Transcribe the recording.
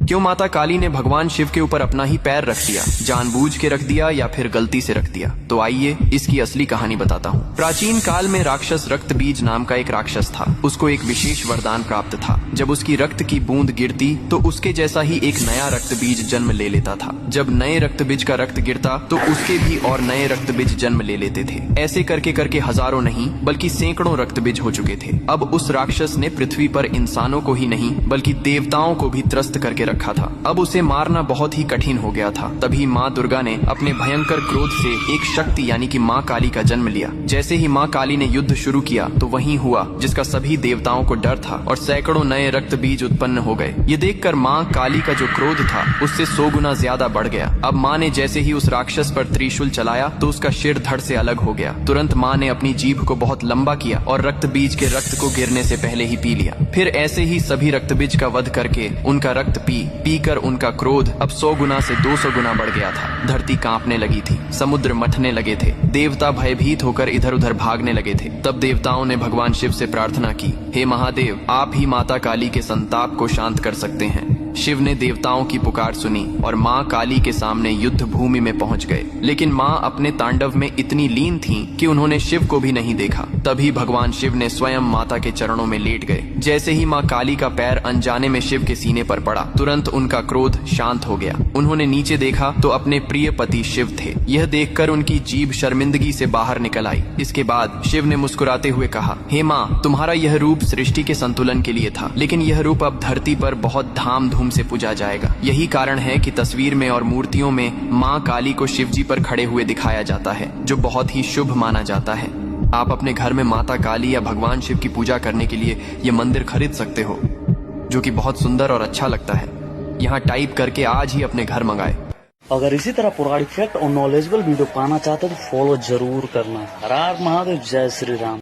क्यों माता काली ने भगवान शिव के ऊपर अपना ही पैर रख दिया? जानबूझ के रख दिया या फिर गलती से रख दिया? तो आइए इसकी असली कहानी बताता हूँ। प्राचीन काल में राक्षस रक्त बीज नाम का एक राक्षस था। उसको एक विशेष वरदान प्राप्त था। जब उसकी रक्त की बूंद गिरती तो उसके जैसा ही एक नया रक्त बीज जन्म ले लेता था। जब नए रक्त बीज का रक्त गिरता तो उसके भी और नए रक्त बीज जन्म ले लेते थे। ऐसे करके करके हजारों नहीं बल्कि सैकड़ों रक्त बीज हो चुके थे। अब उस राक्षस ने पृथ्वी पर इंसानों को ही नहीं बल्कि देवताओं को भी त्रस्त करके रखा था। अब उसे मारना बहुत ही कठिन हो गया था। तभी माँ दुर्गा ने अपने भयंकर क्रोध से एक शक्ति यानी कि माँ काली का जन्म लिया। जैसे ही माँ काली ने युद्ध शुरू किया तो वही हुआ जिसका सभी देवताओं को डर था और सैकड़ों नए रक्त बीज उत्पन्न हो गए। ये देखकर माँ काली का जो क्रोध था उससे 100 गुना ज्यादा बढ़ गया। अब माँ ने जैसे ही उस राक्षस पर त्रिशूल चलाया तो उसका सिर धड़ से अलग हो गया। तुरंत माँ ने अपनी जीभ को बहुत लंबा किया और रक्त बीज के रक्त को गिरने से पहले ही पी लिया। फिर ऐसे ही सभी रक्त बीज का वध करके उनका रक्त पी कर उनका क्रोध अब 100 गुना से 200 गुना बढ़ गया था। धरती कांपने लगी थी, समुद्र मथने लगे थे, देवता भयभीत होकर इधर उधर भागने लगे थे। तब देवताओं ने भगवान शिव से प्रार्थना की, हे महादेव, आप ही माता काली के संताप को शांत कर सकते हैं। शिव ने देवताओं की पुकार सुनी और माँ काली के सामने युद्ध भूमि में पहुंच गए। लेकिन माँ अपने तांडव में इतनी लीन थीं कि उन्होंने शिव को भी नहीं देखा। तभी भगवान शिव ने स्वयं माता के चरणों में लेट गए। जैसे ही माँ काली का पैर अनजाने में शिव के सीने पर पड़ा, तुरंत उनका क्रोध शांत हो गया। उन्होंने नीचे देखा तो अपने प्रिय पति शिव थे। यह देखकर उनकी जीभ शर्मिंदगी से बाहर निकल आई। इसके बाद शिव ने मुस्कुराते हुए कहा, हे माँ, तुम्हारा यह रूप सृष्टि के संतुलन के लिए था, लेकिन यह रूप अब धरती पर बहुत धाम धूम से पूजा जाएगा। यही कारण है कि तस्वीर में और मूर्तियों में माँ काली को शिव जी पर खड़े हुए दिखाया जाता है, जो बहुत ही शुभ माना जाता है। आप अपने घर में माता काली या भगवान शिव की पूजा करने के लिए ये मंदिर खरीद सकते हो, जो कि बहुत सुंदर और अच्छा लगता है। यहाँ टाइप करके आज ही अपने घर मंगाए। अगर इसी तरह पुरानी फैक्ट और नॉलेजेबल वीडियो पाना चाहते हो तो फॉलो जरूर करना। हर हर महादेव, जय श्री राम।